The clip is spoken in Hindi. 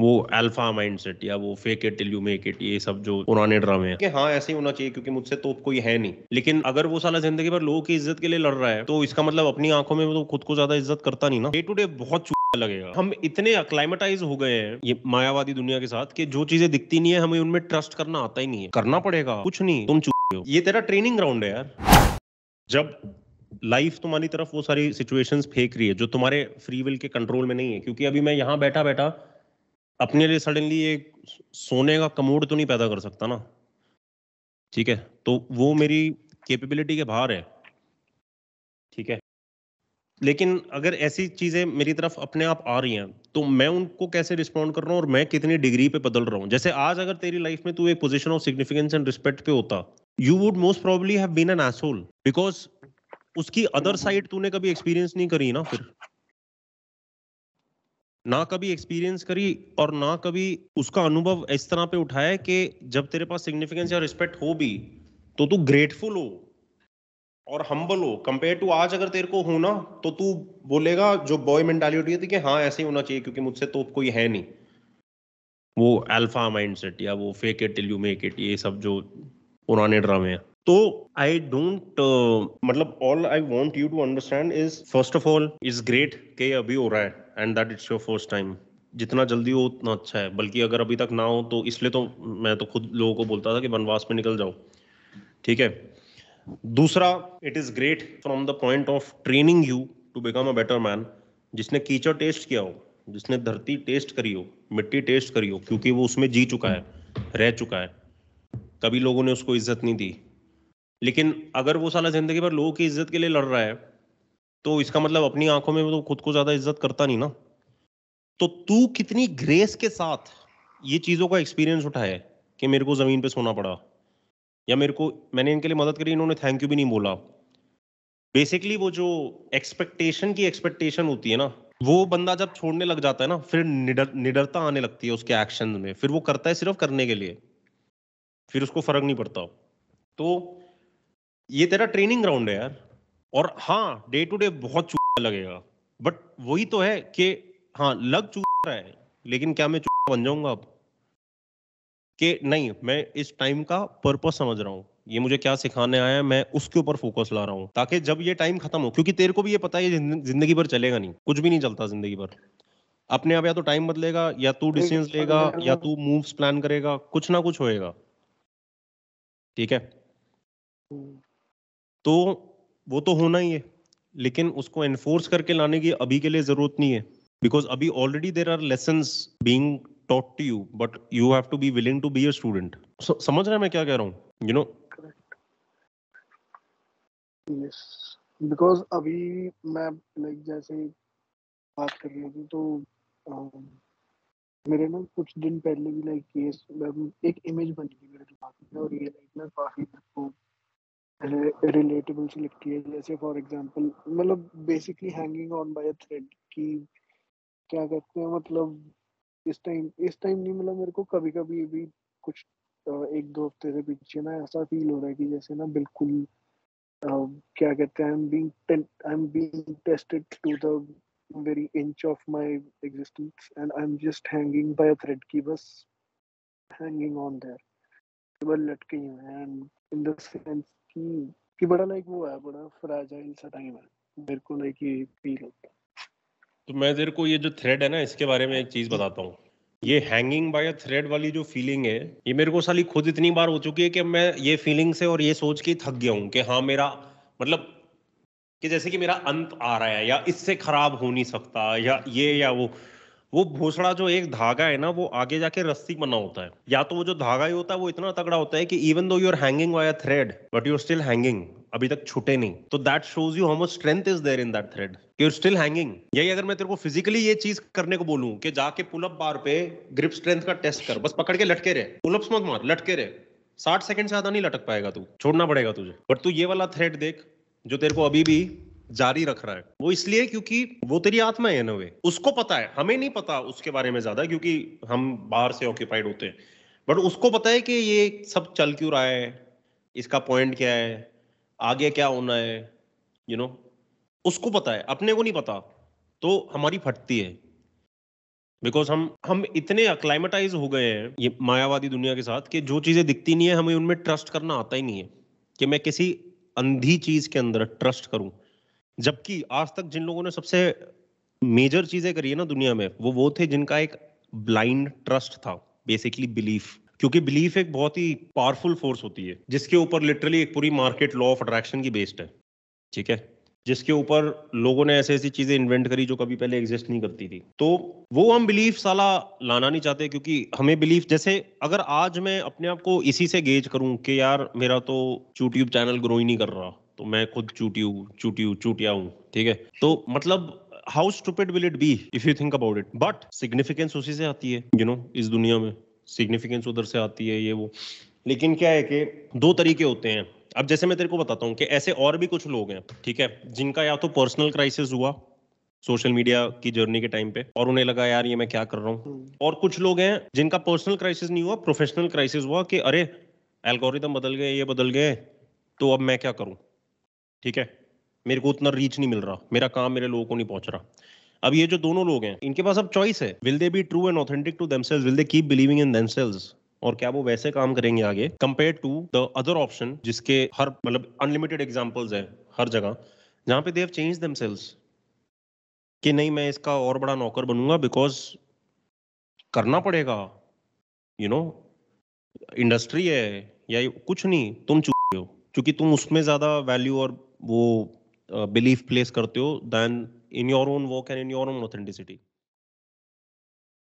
वो अल्फा माइंडसेट या वो fake it till you make it, ये सब जो पुराने ड्रामे हैं कि हाँ ऐसे ही होना चाहिए क्योंकि मुझसे तो कोई है नहीं। लेकिन अगर वो साला जिंदगी भर लोगों की इज्जत के लिए लड़ रहा है तो इसका मतलब अपनी आंखों में वो तो खुद को ज्यादा इज्जत करता नहीं ना। डे टू डे बहुत लगेगा। हम इतने अक्लाइमेटाइज हो गए हैं ये मायावादी दुनिया के साथ कि जो चीजें दिखती नहीं है हमें उनमें ट्रस्ट करना आता ही नहीं है। करना पड़ेगा, कुछ नहीं, तुम चुप हो। ये तेरा ट्रेनिंग ग्राउंड है यार। जब लाइफ तुम्हारी तरफ वो सारी सिचुएशंस फेंक रही है जो तुम्हारे फ्री विल के कंट्रोल में नहीं है, क्योंकि अभी मैं यहां बैठा बैठा अपने लिए सडनली एक सोने का कमोड तो नहीं पैदा कर सकता ना। ठीक है, तो वो मेरी कैपेबिलिटी के बाहर है। ठीक है, लेकिन अगर ऐसी चीजें मेरी तरफ अपने आप आ रही हैं तो मैं उनको कैसे रिस्पॉन्ड कर रहा हूँ और मैं कितनी डिग्री पे बदल रहा हूँ। जैसे आज अगर तेरी लाइफ में तू एक position of significance and respect पे होता, you would most probably have been an asshole, because उसकी अदर साइड तूने कभी एक्सपीरियंस नहीं करी ना। फिर ना कभी एक्सपीरियंस करी और ना कभी उसका अनुभव इस तरह पे उठाया कि जब तेरे पास सिग्निफिकेंस या रिस्पेक्ट हो भी तो तू ग्रेटफुल हो और हम्बल हो कंपेयर टू आज। अगर तेरे को हो ना तो तू बोलेगा जो बॉय मेंटालिटी थी कि हाँ ऐसे ही होना चाहिए क्योंकि मुझसे तो कोई है नहीं। वो अल्फा माइंडसेट या वो fake it till you make it, ये सब जो पुराने ड्रामे हैं। तो आई डोंट मतलब all I want you to understand is first of all is great कि ये अभी हो रहा है and that it's your first time. जितना जल्दी हो उतना अच्छा है, बल्कि अगर अभी तक ना हो तो इसलिए तो मैं तो खुद लोगों को बोलता था कि वनवास में निकल जाओ। ठीक है, दूसरा, it is great from the point of training you to become a better man. जिसने कीचड़ टेस्ट किया हो, जिसने धरती टेस्ट करी हो, मिट्टी टेस्ट करी हो, क्योंकि वो उसमें जी चुका है, रह चुका है, कभी लोगों ने उसको इज्जत नहीं दी। लेकिन अगर वो साला जिंदगी भर लोगों की इज्जत के लिए लड़ रहा है तो इसका मतलब अपनी आंखों में वो तो खुद को ज्यादा इज्जत करता नहीं ना। तो तू कितनी ग्रेस के साथ ये चीजों का एक्सपीरियंस उठाए कि मेरे को जमीन पे सोना पड़ा, या मेरे को, मैंने इनके लिए मदद करी, इन्होंने थैंक यू भी नहीं बोला। बेसिकली वो जो एक्सपेक्टेशन की एक्सपेक्टेशन होती है ना, वो बंदा जब छोड़ने लग जाता है ना फिर निडरता आने लगती है उसके एक्शन में। फिर वो करता है सिर्फ करने के लिए, फिर उसको फर्क नहीं पड़ता। तो ये तेरा ट्रेनिंग ग्राउंड है यार। और हाँ, डे टू डे बहुत लगेगा, बट वही तो है कि हाँ लग रहा है, लेकिन क्या मैं बन जाऊंगा अब कि नहीं? मैं इस टाइम का पर्पस समझ रहा हूँ, ये मुझे क्या सिखाने आया है, मैं उसके ऊपर फोकस ला रहा हूँ ताकि जब ये टाइम खत्म हो, क्योंकि तेरे को भी ये पता है ये जिंदगी भर चलेगा नहीं, कुछ भी नहीं चलता जिंदगी भर। अपने आप या तो टाइम बदलेगा, या तू डिसीजंस लेगा, या तू मूव्स प्लान करेगा, कुछ ना कुछ होएगा। ठीक है, तो वो तो होना ही है, लेकिन उसको एनफोर्स करके लाने की अभी के लिए जरूरत नहीं है, बिकॉज अभी already there are lessons being taught to you, but you have to be willing to be a student. समझ रहे हैं मैं क्या कह रहा हूँ? You know. यस, बिकॉज अभी मैं लाइक जैसे बात कर रही थी तो मेरे ना कुछ दिन पहले भी लाइक केस एक इमेज बनी थी मेरे दिमाग में, और ये लाइक ना काफी मेरे को रिलेटेबल सी लगती है। जैसे फॉर एग्जांपल मतलब basically hanging on by a thread की क्या कहते हैं, मतलब इस टाइम नहीं, मतलब मेरे को कभी कभी भी कुछ एक दो हफ्ते से पीछे ना ऐसा फील हो रहा है कि जैसे ना बिल्कुल क्या कहते हैं, I am being tested to the very inch of my existence and I am just hanging by a thread की बस हैंगिंग ऑन देयर, बस लटके ही हैं। एंड इन द सेंस कि बड़ा लाइक वो है, बड़ा फ्रैजाइल सा टाइम है, मेरे को लाइक ये फील होता है। तो मैं तेरे को ये जो थ्रेड है ना इसके बारे में एक चीज बताता हूँ। ये हैंगिंग बाय अ थ्रेड वाली जो फीलिंग है, ये मेरे को साली खुद इतनी बार हो चुकी है कि मैं ये फीलिंग से और ये सोच के थक गया हूँ कि हाँ मेरा मतलब कि जैसे कि मेरा अंत आ रहा है या इससे खराब हो नहीं सकता या ये या वो भोसड़ा जो एक धागा है ना वो आगे जाके रस्सी बना होता है, या तो वो जो धागा ही होता है वो इतना तगड़ा होता है कि even though you are hanging by a thread but you are still hanging, अभी तक छूटे नहीं। तो that shows you how much strength is there in that thread, you are still hanging. यही अगर मैं तेरे को फिजिकली ये चीज करने को बोलूं कि जाके पुल अप बार पे ग्रिप स्ट्रेंथ का टेस्ट कर, बस पकड़ के लटके रहे, पुल अप्स मत मार, लटके रहे, 60 सेकंड से ज्यादा नहीं लटक पाएगा तू, छोड़ना पड़ेगा तुझे। बट तू ये वाला थ्रेड देख जो तेरे को अभी भी जारी रख रहा है, वो इसलिए क्योंकि वो तेरी आत्मा है ना, वे उसको पता है, हमें नहीं पता उसके बारे में ज्यादा क्योंकि हम बाहर से ऑक्यूपाइड होते हैं। बट उसको पता है कि ये सब चल क्यों रहा है, इसका पॉइंट क्या है, आगे क्या होना है, यू नो। उसको पता है, अपने को नहीं पता, तो हमारी फटती है। बिकॉज हम इतने अक्लाइमेटाइज हो गए हैं ये मायावादी दुनिया के साथ कि जो चीजें दिखती नहीं है हमें उनमें ट्रस्ट करना आता ही नहीं है कि मैं किसी अंधी चीज के अंदर ट्रस्ट करूं। जबकि आज तक जिन लोगों ने सबसे मेजर चीजें करी है ना दुनिया में, वो थे जिनका एक ब्लाइंड ट्रस्ट था, बेसिकली बिलीफ। क्योंकि बिलीफ एक बहुत ही पावरफुल फोर्स होती है जिसके ऊपर लिटरली एक पूरी मार्केट लॉ ऑफ अट्रैक्शन की बेस्ड है, ठीक है, जिसके ऊपर लोगों ने ऐसी ऐसी चीजें इन्वेंट करी जो कभी पहले एग्जिस्ट नहीं करती थी। तो वो हम बिलीफ साला लाना नहीं चाहते, क्योंकि हमें बिलीफ, जैसे अगर आज मैं अपने आप को इसी से गेज करूं कि यार मेरा तो यूट्यूब चैनल ग्रो ही नहीं कर रहा, तो मैं खुद चूटिया हूं, ठीक है, तो मतलब how stupid will it be if you think about it. But significance उसी से आती है, इस दुनिया में सिग्निफिकेंस उधर से आती है, ये वो। लेकिन क्या है कि दो तरीके होते हैं। अब जैसे मैं तेरे को बताता हूँ कि ऐसे और भी कुछ लोग हैं, ठीक है, जिनका या तो पर्सनल क्राइसिस हुआ सोशल मीडिया की जर्नी के टाइम पे और उन्हें लगा यार ये मैं क्या कर रहा हूँ, और कुछ लोग हैं जिनका पर्सनल क्राइसिस नहीं हुआ, प्रोफेशनल क्राइसिस हुआ कि अरे एल्गोरिदम बदल गए, ये बदल गए, तो अब मैं क्या करूँ, ठीक है, मेरे को उतना रीच नहीं मिल रहा, मेरा काम मेरे लोगों को नहीं पहुंच रहा। अब ये जो दोनों लोग हैं इनके पास अब चॉइस है, will they be true and authentic to themselves, will they keep believing in themselves, और क्या वो वैसे काम करेंगे आगे compare to the other option जिसके हर मतलब अनलिमिटेड एग्जांपल्स है हर जगह, जहां पे दे हैव चेंज देमसेल्व्स कि नहीं मैं इसका और बड़ा नौकर बनूंगा बिकॉज करना पड़ेगा, यू नो इंडस्ट्री है या कुछ नहीं, तुम चूके हो क्योंकि तुम उसमें ज्यादा वैल्यू और वो बिलीफ प्लेस करते हो then in your own work and in your own authenticity.